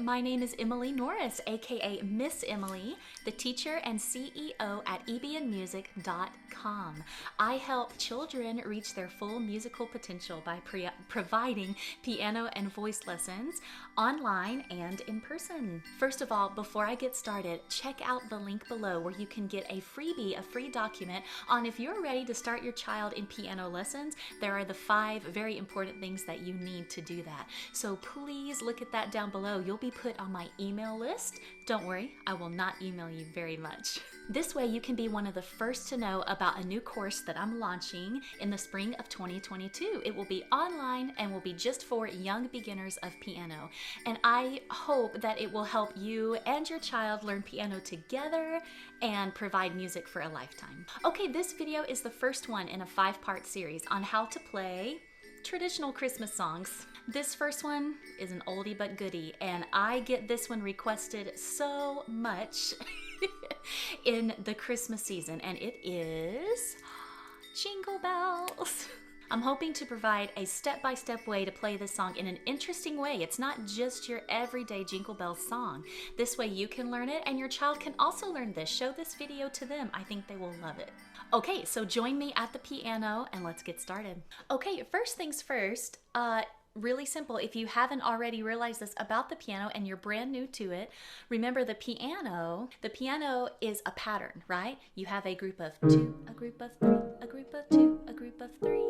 My name is Emily Norris, aka Miss Emily, the teacher and CEO at ebnmusic.com. I help children reach their full musical potential by providing piano and voice lessons online and in person. First of all, before I get started, check out the link below where you can get a freebie, a free document on if you're ready to start your child in piano lessons. There are the 5 very important things that you need to do that. So please look at that down below. You'll be put on my email list. Don't worry, I will not email you very much. This way you can be one of the first to know about a new course that I'm launching in the spring of 2022. It will be online and will be just for young beginners of piano. And I hope that it will help you and your child learn piano together and provide music for a lifetime. Okay, this video is the first one in a 5-part series on how to play traditional Christmas songs. This first one is an oldie but goodie, and I get this one requested so much in the Christmas season, and it is Jingle Bells. I'm hoping to provide a step-by-step way to play this song in an interesting way. It's not just your everyday Jingle Bells song. This way you can learn it and your child can also learn this. Show this video to them. I think they will love it. Okay, so join me at the piano and let's get started. Okay, first things first, really simple. If you haven't already realized this about the piano and you're brand new to it, remember the piano is a pattern, right? You have a group of 2, a group of 3, a group of 2, a group of 3.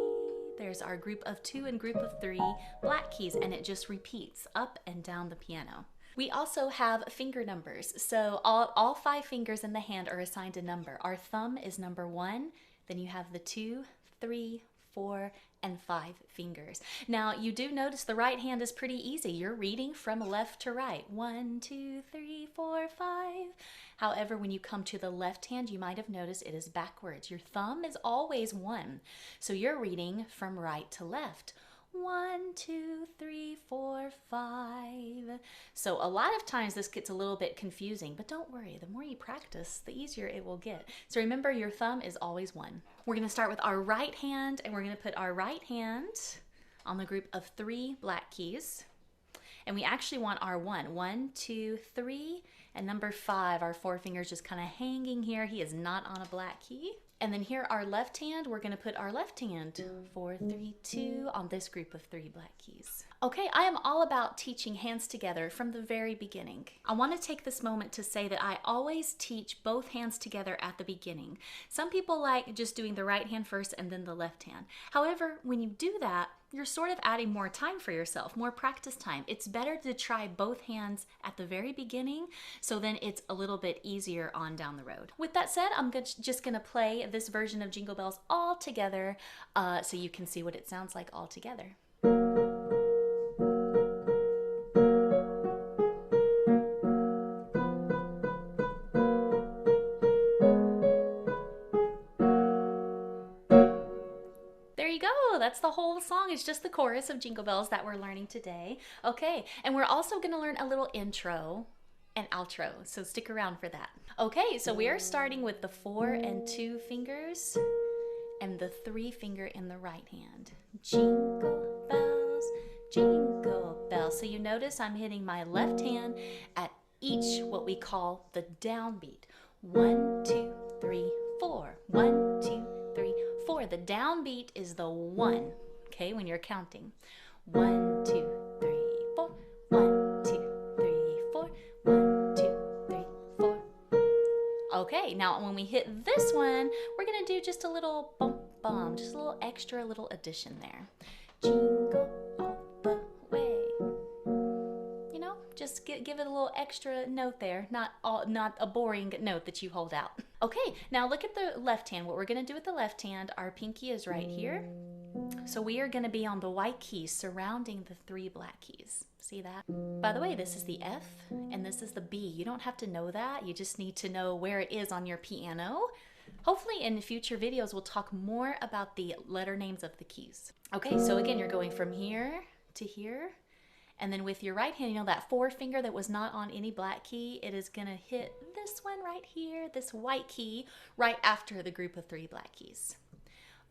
There's our group of 2 and group of 3 black keys, and it just repeats up and down the piano. We also have finger numbers. So all 5 fingers in the hand are assigned a number. Our thumb is number 1, then you have the 2, 3, 4, and 5 fingers. Now you do notice the right hand is pretty easy. You're reading from left to right. 1, 2, 3, 4, 5. However, when you come to the left hand, you might have noticed it is backwards. Your thumb is always 1. So you're reading from right to left. 1, 2, 3, 4, 5. So a lot of times this gets a little bit confusing, but don't worry, the more you practice, the easier it will get. So remember, your thumb is always 1. We're going to start with our right hand, and we're going to put our right hand on the group of 3 black keys. And we actually want our 1. 1, 2, 3, and number 5, our 4 fingers just kind of hanging here. He is not on a black key. And then here, our left hand, we're going to put our left hand, 4, 3, 2, on this group of 3 black keys. Okay, I am all about teaching hands together from the very beginning. I want to take this moment to say that I always teach both hands together at the beginning. Some people like just doing the right hand first and then the left hand. However, when you do that, you're sort of adding more time for yourself, more practice time. It's better to try both hands at the very beginning, so then it's a little bit easier on down the road. With that said, I'm just gonna play this version of Jingle Bells all together so you can see what it sounds like all together. That's the whole song. It's just the chorus of Jingle Bells that we're learning today. Okay, and we're also going to learn a little intro and outro, so stick around for that. Okay, so we are starting with the 4 and 2 fingers and the 3 finger in the right hand. Jingle bells, jingle bells. So you notice I'm hitting my left hand at each what we call the downbeat. 1, 2, 3, 4. 1, 2, 3, 4. The downbeat is the 1, okay, when you're counting. 1, 2, 3, 4. 1, 2, 3, 4. 1, 2, 3, 4. Okay, now when we hit this one, we're going to do just a little bump, bum, just a little extra little addition there. Jingle all the way. You know, just give it a little extra note there, not a boring note that you hold out. Okay, now look at the left hand. What we're going to do with the left hand, our pinky is right here. So we are going to be on the white keys surrounding the 3 black keys. See that? By the way, this is the F and this is the B. You don't have to know that. You just need to know where it is on your piano. Hopefully in future videos, we'll talk more about the letter names of the keys. Okay, so again, you're going from here to here. And then with your right hand, you know that 4 finger that was not on any black key, it is going to hit this one right here, this white key, right after the group of 3 black keys.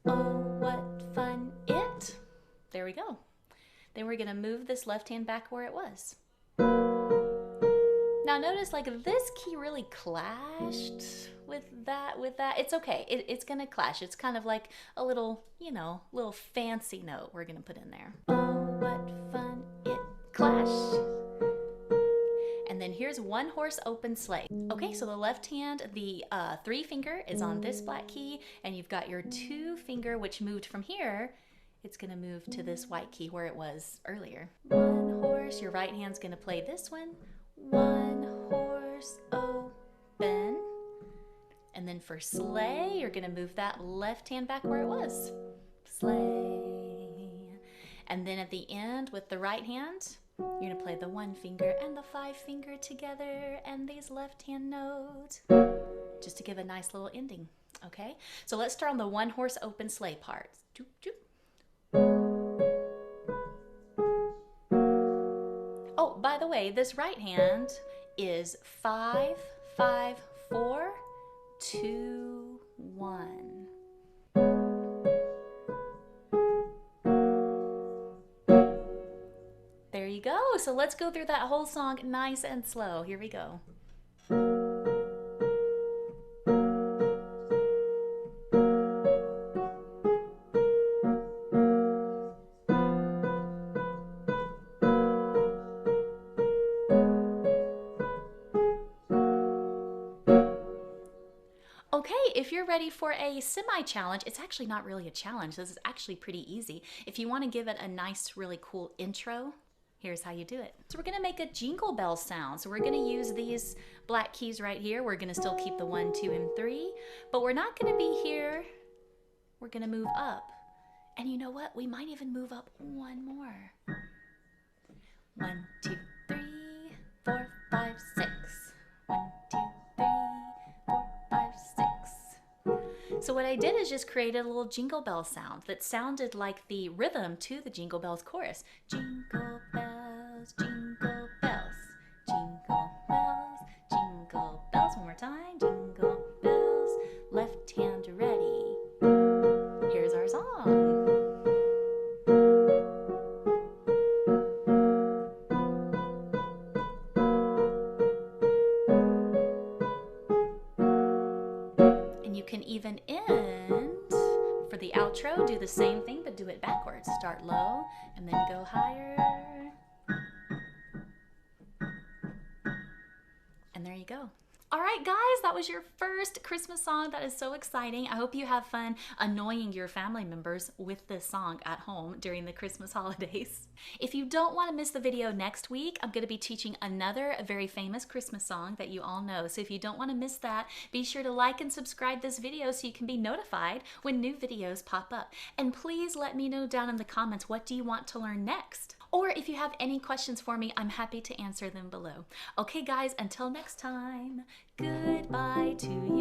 Oh, what fun it. There we go. Then we're going to move this left hand back where it was. Now notice like this key really clashed with that. It's okay. It's gonna clash. It's kind of like a little, you know, little fancy note we're gonna put in there. Oh, what fun it clashed. And then here's one horse open sleigh. Okay, so the left hand, the 3 finger is on this black key, and you've got your 2 finger, which moved from here. It's gonna move to this white key where it was earlier. One horse, your right hand's gonna play this one. One horse open. And then for sleigh, you're gonna move that left hand back where it was. Sleigh. And then at the end with the right hand, you're gonna play the 1 finger and the 5 finger together and these left hand notes, just to give a nice little ending, okay? So let's start on the 1 horse open sleigh part. Doop, doop. Oh, by the way, this right hand is 5, 5, 4, 2, 1. There you go. So let's go through that whole song nice and slow. Here we go. Okay, if you're ready for a semi-challenge, it's actually not really a challenge. This is actually pretty easy. If you want to give it a nice, really cool intro, here's how you do it. So we're gonna make a jingle bell sound. So we're gonna use these black keys right here. We're gonna still keep the 1, 2, and 3, but we're not gonna be here. We're gonna move up. And you know what? We might even move up 1 more. 1, 2, 3, 4, 5, 6. 1, 2, 3, 4, 5, 6. So what I did is just created a little jingle bell sound that sounded like the rhythm to the Jingle Bells chorus. Jingle bells, jingle bells, jingle bells, jingle bells. One more time. Jingle bells, left hand ready. Here's our song. And you can even end for the outro, do the same thing, but do it backwards. Start low and then go higher. And there you go. All right, guys, that was your first Christmas song. That is so exciting. I hope you have fun annoying your family members with this song at home during the Christmas holidays. If you don't want to miss the video next week, I'm going to be teaching another very famous Christmas song that you all know. So if you don't want to miss that, be sure to like and subscribe this video so you can be notified when new videos pop up. And please let me know down in the comments, what do you want to learn next? Or if you have any questions for me, I'm happy to answer them below. Okay, guys, until next time, goodbye to you.